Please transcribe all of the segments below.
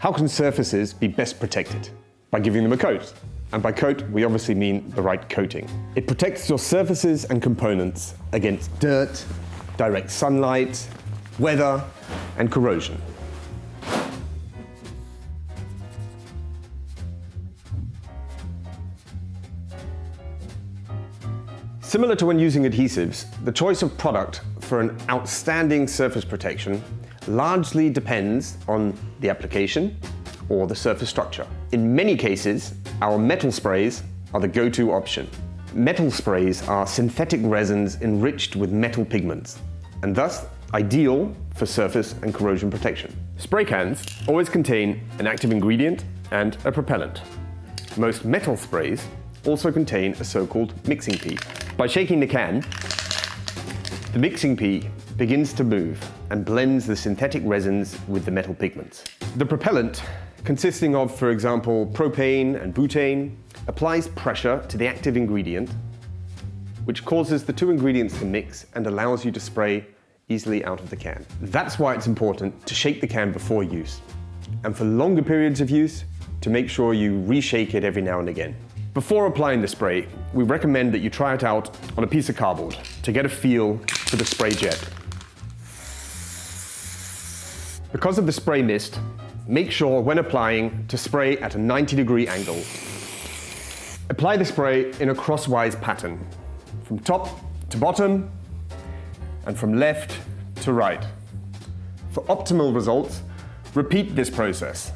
How can surfaces be best protected? By giving them a coat. And by coat, we obviously mean the right coating. It protects your surfaces and components against dirt, direct sunlight, weather, and corrosion. Similar to when using adhesives, the choice of product for an outstanding surface protection largely depends on the application or the surface structure. In many cases, our metal sprays are the go-to option. Metal sprays are synthetic resins enriched with metal pigments, and thus ideal for surface and corrosion protection. Spray cans always contain an active ingredient and a propellant. Most metal sprays also contain a so-called mixing pea. By shaking the can, the mixing pea begins to move and blends the synthetic resins with the metal pigments. The propellant, consisting of, for example, propane and butane, applies pressure to the active ingredient, which causes the two ingredients to mix and allows you to spray easily out of the can. That's why it's important to shake the can before use, and for longer periods of use, to make sure you reshake it every now and again. Before applying the spray, we recommend that you try it out on a piece of cardboard to get a feel for the spray jet. Because of the spray mist, make sure when applying to spray at a 90-degree angle. Apply the spray in a crosswise pattern, from top to bottom and from left to right. For optimal results, repeat this process.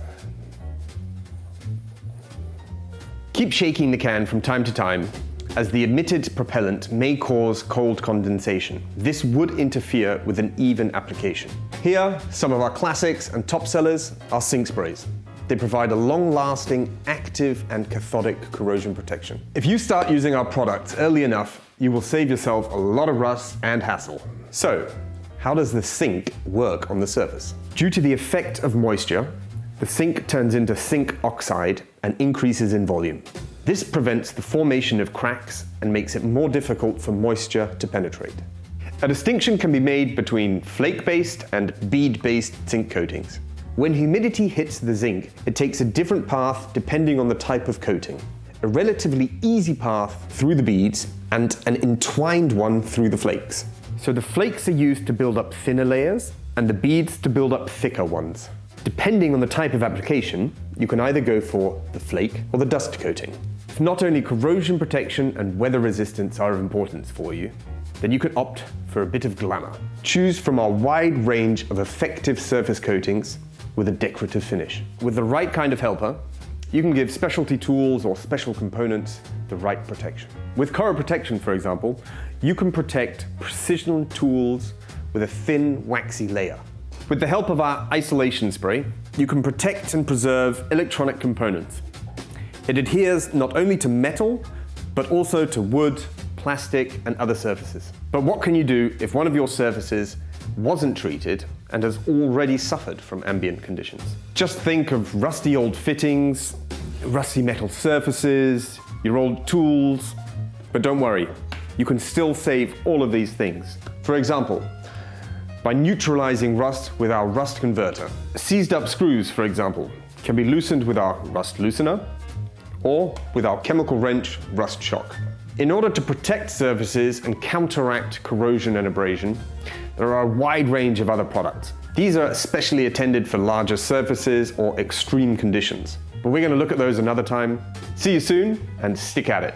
Keep shaking the can from time to time, as the emitted propellant may cause cold condensation. This would interfere with an even application. Here, some of our classics and top sellers are sink sprays. They provide a long-lasting, active and cathodic corrosion protection. If you start using our products early enough, you will save yourself a lot of rust and hassle. So, how does the sink work on the surface? Due to the effect of moisture, the sink turns into zinc oxide and increases in volume. This prevents the formation of cracks and makes it more difficult for moisture to penetrate. A distinction can be made between flake-based and bead-based zinc coatings. When humidity hits the zinc, it takes a different path depending on the type of coating. A relatively easy path through the beads and an entwined one through the flakes. So the flakes are used to build up thinner layers and the beads to build up thicker ones. Depending on the type of application, you can either go for the flake or the dust coating. If not only corrosion protection and weather resistance are of importance for you, then you can opt for a bit of glamour. Choose from our wide range of effective surface coatings with a decorative finish. With the right kind of helper, you can give specialty tools or special components the right protection. With Coro Protection, for example, you can protect precision tools with a thin, waxy layer. With the help of our isolation spray, you can protect and preserve electronic components. It adheres not only to metal, but also to wood, plastic, and other surfaces. But what can you do if one of your surfaces wasn't treated and has already suffered from ambient conditions? Just think of rusty old fittings, rusty metal surfaces, your old tools, but don't worry, you can still save all of these things. For example, by neutralizing rust with our rust converter. Seized up screws, for example, can be loosened with our rust loosener or with our chemical wrench rust shock. In order to protect surfaces and counteract corrosion and abrasion, there are a wide range of other products. These are especially intended for larger surfaces or extreme conditions, but we're going to look at those another time. See you soon and stick at it.